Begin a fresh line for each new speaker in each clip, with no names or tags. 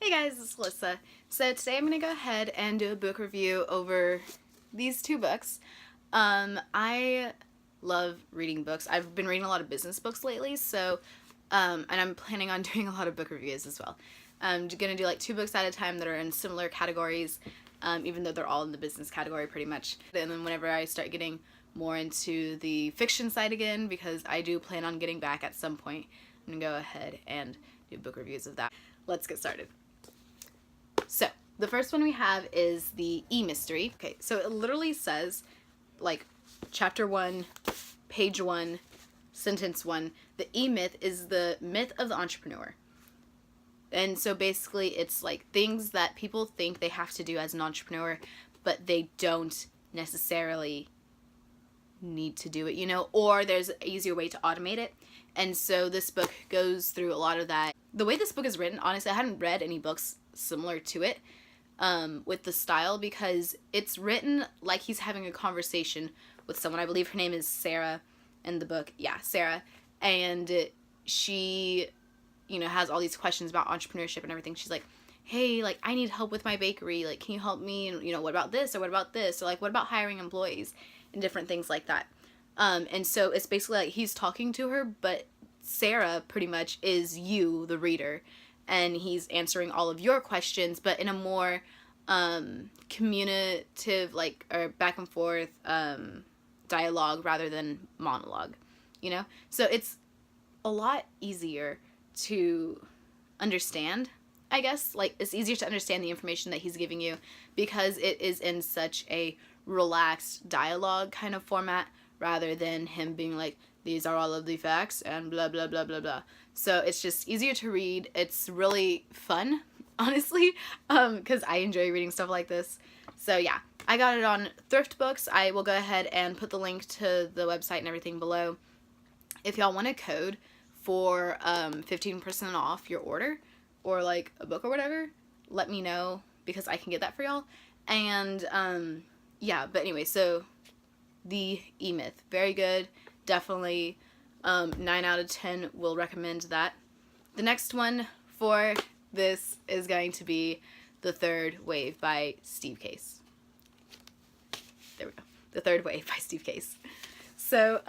Hey guys, it's Alyssa. So today I'm going to go ahead and do a book review over these two books. I love reading books. I've been reading a lot of business books lately, and I'm planning on doing a lot of book reviews as well. I'm going to do like two books at a time that are in similar categories, even though they're all in the business category pretty much. And then whenever I start getting more into the fiction side again, because I do plan on getting back at some point, I'm going to go ahead and do book reviews of that. Let's get started. So, the first one we have is the E-Mystery. Okay, so it literally says, like, chapter 1, page 1, sentence 1. The E-Myth is the myth of the entrepreneur. And so basically it's like things that people think they have to do as an entrepreneur, but they don't necessarily need to do it, you know, or there's an easier way to automate it. And so this book goes through a lot of that. The way this book is written, honestly, I hadn't read any books similar to it with the style, because it's written like he's having a conversation with someone. I believe her name is Sarah in the book. Yeah, Sarah. And she, you know, has all these questions about entrepreneurship and everything. She's like, hey, like, I need help with my bakery. Like, can you help me? And, you know, what about this? Or what about this? Or, like, what about hiring employees? And different things like that. And so it's basically like he's talking to her, but Sarah pretty much is you, the reader, and he's answering all of your questions, but in a more communicative, like, or back and forth dialogue rather than monologue, you know? So it's a lot easier to understand, I guess. Like, it's easier to understand the information that he's giving you because it is in such a relaxed dialogue kind of format rather than him being like, these are all of the facts and blah blah blah blah blah. So it's just easier to read. It's really fun, honestly, because I enjoy reading stuff like this. So yeah, I got it on Thrift Books. I will go ahead and put the link to the website and everything below. If y'all want a code for 15% off your order or like a book or whatever, let me know because I can get that for y'all. And yeah, but anyway, so the E-Myth, very good. Definitely 9 out of 10 will recommend that. The next one for this is going to be The Third Wave by Steve Case. There we go. The Third Wave by Steve Case. So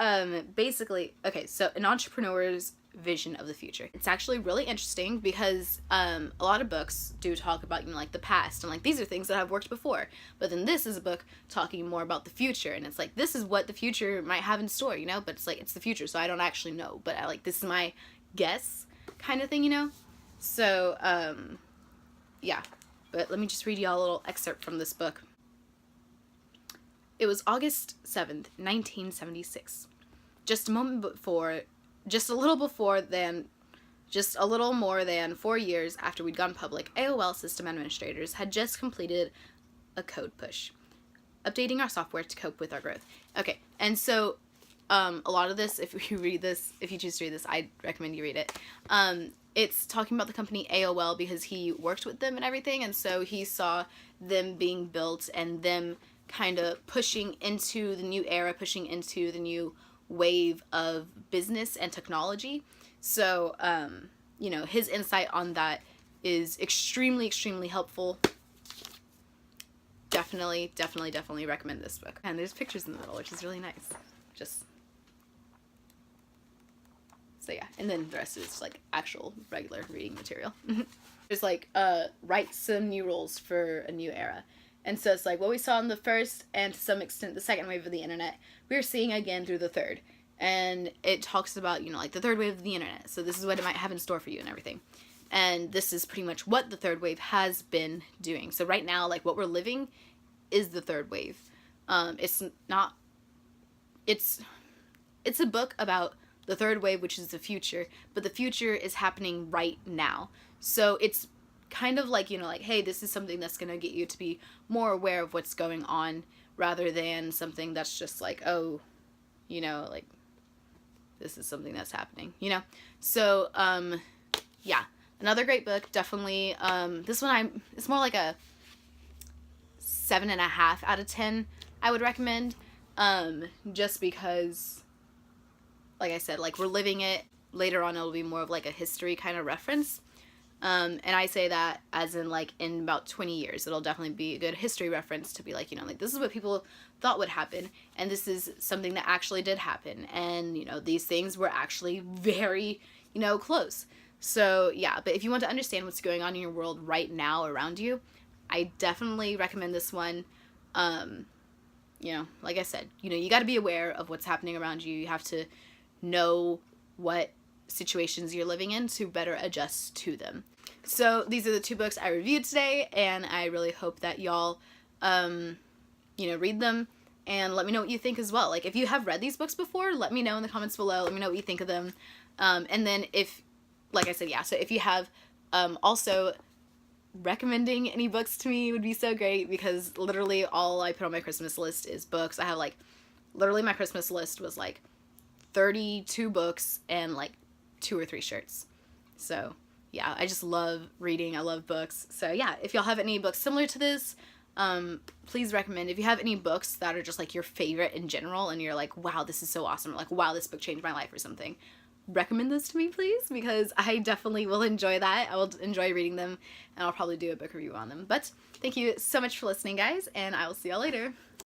basically, okay, so an entrepreneur's vision of the future. It's actually really interesting because a lot of books do talk about, you know, like the past and like these are things that have worked before, but then this is a book talking more about the future, and it's like this is what the future might have in store, you know, but it's like it's the future, so I don't actually know, but I like this is my guess kind of thing, you know. So yeah, but let me just read y'all a little excerpt from this book. It was August 7th, 1976. Just a little more than 4 years after we'd gone public, AOL system administrators had just completed a code push, updating our software to cope with our growth. Okay, and so a lot of this, if you choose to read this, I recommend you read it. It's talking about the company AOL because he worked with them and everything, and so he saw them being built and them kind of pushing into the new era, pushing into the new wave of business and technology. So, you know, his insight on that is extremely, extremely helpful. Definitely recommend this book. And there's pictures in the middle, which is really nice. So yeah, and then the rest is like actual regular reading material. There's like, write some new rules for a new era. And so it's like what we saw in the first and to some extent the second wave of the internet, we're seeing again through the third. And it talks about, you know, like the third wave of the internet. So this is what it might have in store for you and everything. And this is pretty much what the third wave has been doing. So right now, like what we're living is the third wave. It's a book about the third wave, which is the future, but the future is happening right now. So it's kind of like, you know, like, hey, this is something that's going to get you to be more aware of what's going on rather than something that's just like, oh, you know, like, this is something that's happening, you know? So, yeah, another great book, definitely. This one, it's more like a 7.5 out of 10, I would recommend, just because, like I said, like, we're living it. Later on, it'll be more of like a history kind of reference. And I say that as in like in about 20 years, it'll definitely be a good history reference to be like, you know, like this is what people thought would happen, and this is something that actually did happen, and you know, these things were actually very, you know, close. So yeah, but if you want to understand what's going on in your world right now around you, I definitely recommend this one. You know, like I said, you know, you got to be aware of what's happening around you. You have to know what situations you're living in to better adjust to them. So these are the 2 books I reviewed today, and I really hope that y'all, you know, read them and let me know what you think as well. Like, if you have read these books before, let me know in the comments below. Let me know what you think of them. And then if, like I said, yeah, so if you have also recommending any books to me would be so great, because literally all I put on my Christmas list is books. I have like, literally my Christmas list was like 32 books and like 2 or 3 shirts. So yeah, I just love reading. I love books. So yeah, if y'all have any books similar to this, please recommend. If you have any books that are just like your favorite in general and you're like, wow, this is so awesome, or like, wow, this book changed my life or something, recommend those to me, please, because I definitely will enjoy that. I will enjoy reading them, and I'll probably do a book review on them. But thank you so much for listening, guys, and I will see y'all later.